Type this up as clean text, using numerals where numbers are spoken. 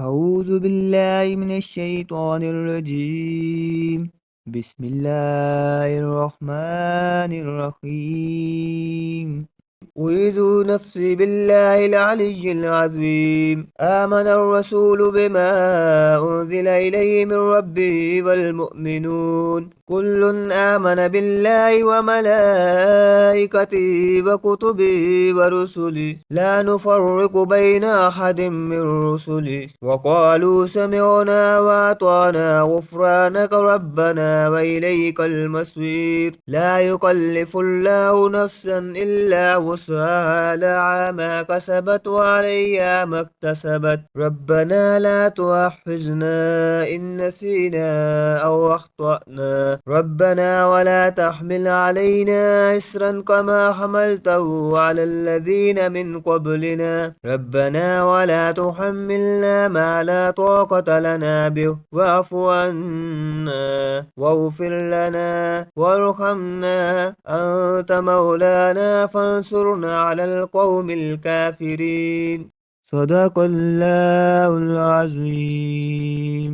أعوذ بالله من الشيطان الرجيم. بسم الله الرحمن الرحيم. أعوذ نفسي بالله العلي العظيم. آمن الرسول بما أنزل إليه من ربه والمؤمنون كل آمن بالله وملائكته وكتبه ورسله لا نفرق بين أحد من رسله وقالوا سمعنا وأطعنا غفرانك ربنا وإليك المصير. لا يكلف الله نفسا إلا وسعها لها ما كسبت وعليها ما اكتسبت. ربنا لا تؤاخذنا إن نسينا أو أخطأنا. ربنا ولا تحمل علينا إسرا كما حملته على الذين من قبلنا. ربنا ولا تحملنا ما لا طاقة لنا به واعف عنا واغفر لنا وارحمنا أنت مولانا فانصرنا على القوم الكافرين. صدق الله العظيم.